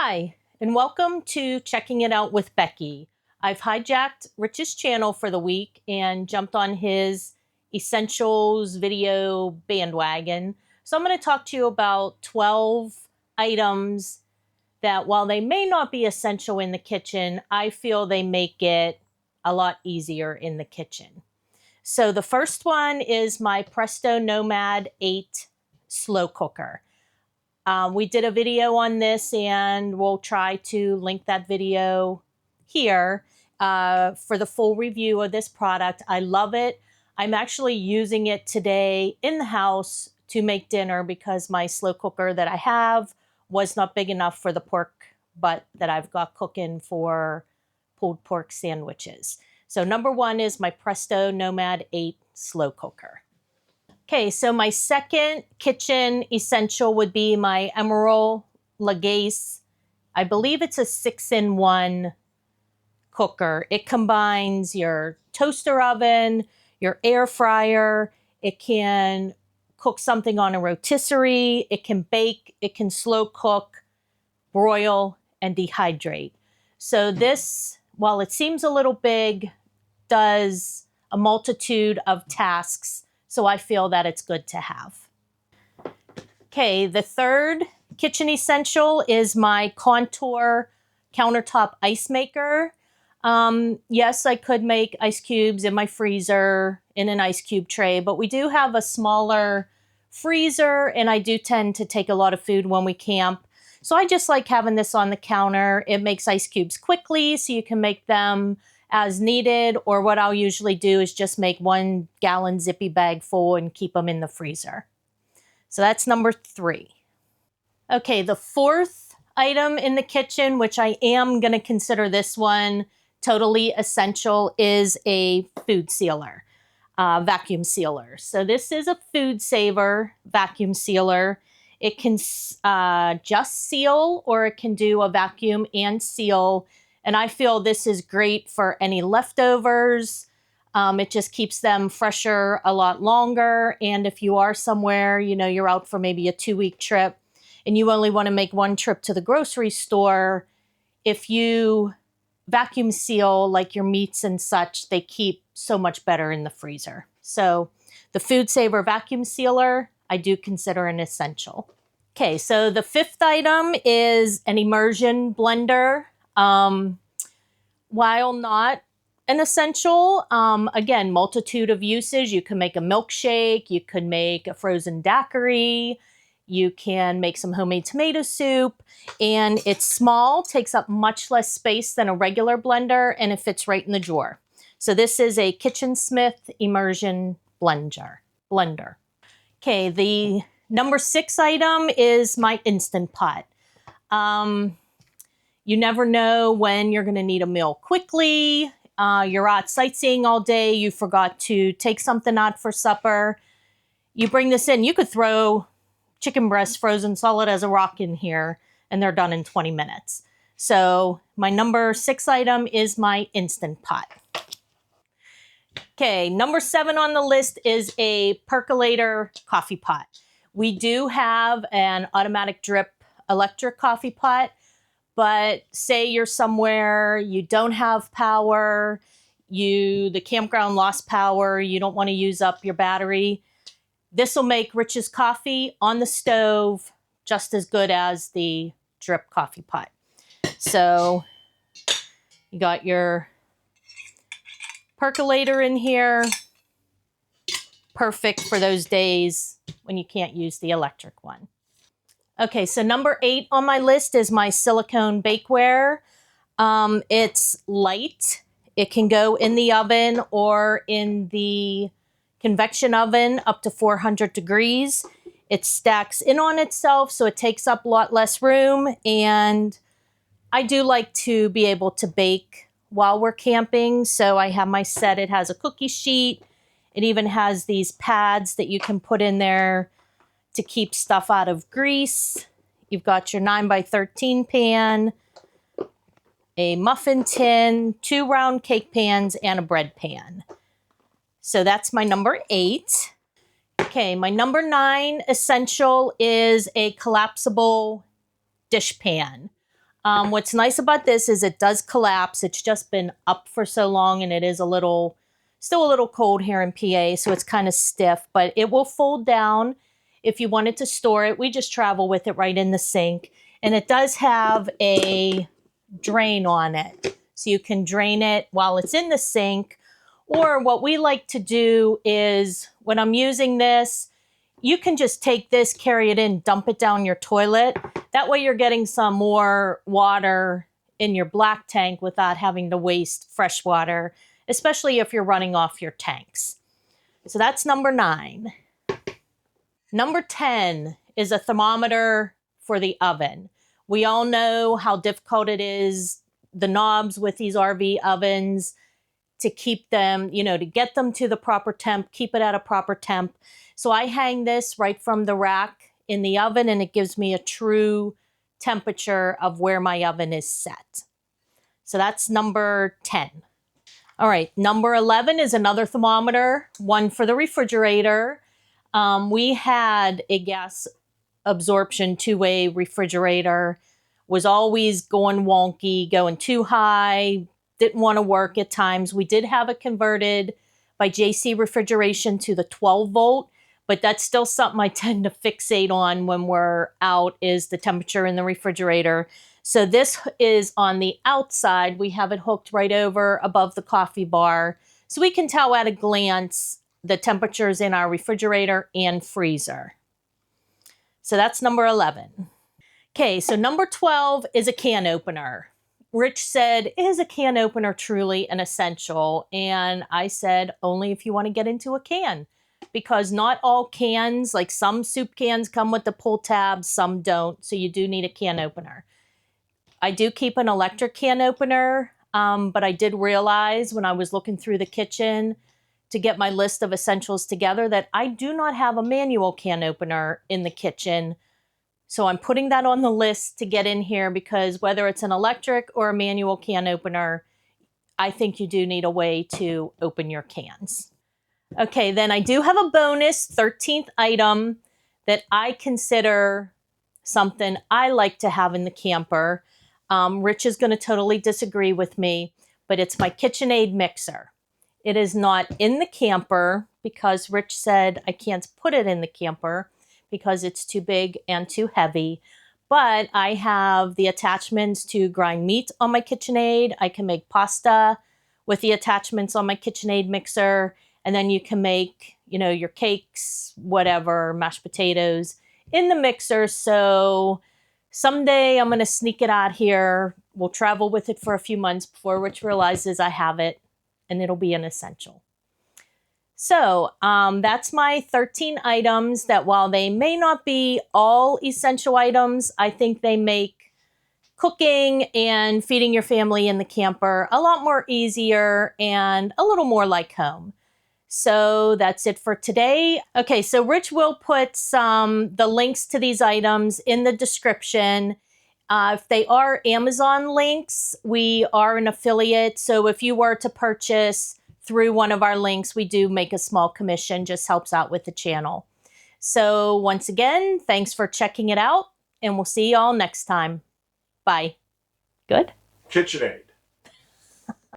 Hi, and welcome to Checking It Out with Becky. I've hijacked Rich's channel for the week and jumped on his essentials video bandwagon. So I'm going to talk to you about 12 items that, while they may not be essential in the kitchen, I feel they make it a lot easier in the kitchen. So the first one is my Presto Nomad 8 slow cooker. We did a video on this, and we'll try to link that video here for the full review of this product. I love it. I'm actually using it today in the house to make dinner because my slow cooker that I have was not big enough for the pork butt that I've got cooking for pulled pork sandwiches. So number one is my Presto Nomad 8 slow cooker. Okay, so my second kitchen essential would be my Emerald Lagasse. I believe it's a 6-in-1 cooker. It combines your toaster oven, your air fryer. It can cook something on a rotisserie. It can bake. It can slow cook, broil, and dehydrate. So this, while it seems a little big, does a multitude of tasks. So I feel that it's good to have. Okay, the third kitchen essential is my Contour countertop ice maker. Yes, I could make ice cubes in my freezer in an ice cube tray, but we do have a smaller freezer, and I do tend to take a lot of food when we camp. So I just like having this on the counter. It makes ice cubes quickly, so you can make them as needed, or what I'll usually do is just make 1 gallon zippy bag full and keep them in the freezer. So that's number 3. Okay, the fourth item in the kitchen, which I am going to consider this one totally essential, is a food sealer, vacuum sealer. So this is a food saver vacuum sealer. It can just seal, or it can do a vacuum and seal. And I feel this is great for any leftovers. It just keeps them fresher a lot longer. And if you are somewhere, you're out for maybe a 2-week trip and you only want to make 1 trip to the grocery store, if you vacuum seal like your meats and such, they keep so much better in the freezer. So the Food Saver vacuum sealer, I do consider an essential. Okay, so the fifth item is an Immersion Blender. While not an essential, again, multitude of uses. You can make a milkshake, you could make a frozen daiquiri, you can make some homemade tomato soup, and it's small, takes up much less space than a regular blender, and it fits right in the drawer. So this is a Kitchen Smith Immersion Blender. Okay, the number 6 item is my Instant Pot. You never know when you're going to need a meal quickly. You're out sightseeing all day. You forgot to take something out for supper. You bring this in. You could throw chicken breasts frozen solid as a rock in here, and they're done in 20 minutes. So my number 6 item is my Instant Pot. Okay, number 7 on the list is a percolator coffee pot. We do have an automatic drip electric coffee pot. But say you're somewhere, you don't have power, the campground lost power, you don't want to use up your battery. This will make Rich's coffee on the stove just as good as the drip coffee pot. So you got your percolator in here. Perfect for those days when you can't use the electric one. Okay, so number 8 on my list is my silicone bakeware. It's light. It can go in the oven or in the convection oven up to 400 degrees. It stacks in on itself, so it takes up a lot less room. And I do like to be able to bake while we're camping. So I have my set. It has a cookie sheet. It even has these pads that you can put in there to keep stuff out of grease. You've got your 9x13 pan, a muffin tin, 2 round cake pans, and a bread pan. So that's my number 8. Okay, my number 9 essential is a collapsible dish pan. What's nice about this is it does collapse. It's just been up for so long, and it is still a little cold here in PA, so it's kind of stiff, but it will fold down if you wanted to store it. We just travel with it right in the sink, and it does have a drain on it, so you can drain it while it's in the sink. Or what we like to do is when I'm using this, you can just take this, carry it in, dump it down your toilet. That way you're getting some more water in your black tank without having to waste fresh water, especially if you're running off your tanks. So that's number 9. Number 10 is a thermometer for the oven. We all know how difficult it is, the knobs with these RV ovens, to keep them, to get them to the proper temp, keep it at a proper temp. So I hang this right from the rack in the oven, and it gives me a true temperature of where my oven is set. So that's number 10. All right, number 11 is another thermometer, one for the refrigerator. We had a gas absorption 2-way refrigerator, was always going wonky, going too high, didn't want to work at times. We did have it converted by JC Refrigeration to the 12 volt, but that's still something I tend to fixate on when we're out, is the temperature in the refrigerator. So this is on the outside. We have it hooked right over above the coffee bar, so we can tell at a glance the temperatures in our refrigerator and freezer. So that's number 11. Okay, so number 12 is a can opener. Rich said, is a can opener truly an essential? And I said, only if you want to get into a can, because not all cans, like some soup cans come with the pull tab, some don't. So you do need a can opener. I do keep an electric can opener, but I did realize when I was looking through the kitchen to get my list of essentials together that I do not have a manual can opener in the kitchen. So I'm putting that on the list to get in here, because whether it's an electric or a manual can opener, I think you do need a way to open your cans. Okay, then I do have a bonus 13th item that I consider something I like to have in the camper. Rich is going to totally disagree with me, but it's my KitchenAid mixer. It is not in the camper because Rich said I can't put it in the camper because it's too big and too heavy. But I have the attachments to grind meat on my KitchenAid. I can make pasta with the attachments on my KitchenAid mixer. And then you can make, your cakes, whatever, mashed potatoes in the mixer. So someday I'm going to sneak it out here. We'll travel with it for a few months before Rich realizes I have it, and it'll be an essential. So that's my 13 items that, while they may not be all essential items, I think they make cooking and feeding your family in the camper a lot more easier and a little more like home. So that's it for today. Okay, so Rich will put the links to these items in the description. If they are Amazon links, we are an affiliate. So if you were to purchase through one of our links, we do make a small commission, just helps out with the channel. So once again, thanks for checking it out, and we'll see y'all next time. Bye. Good? KitchenAid.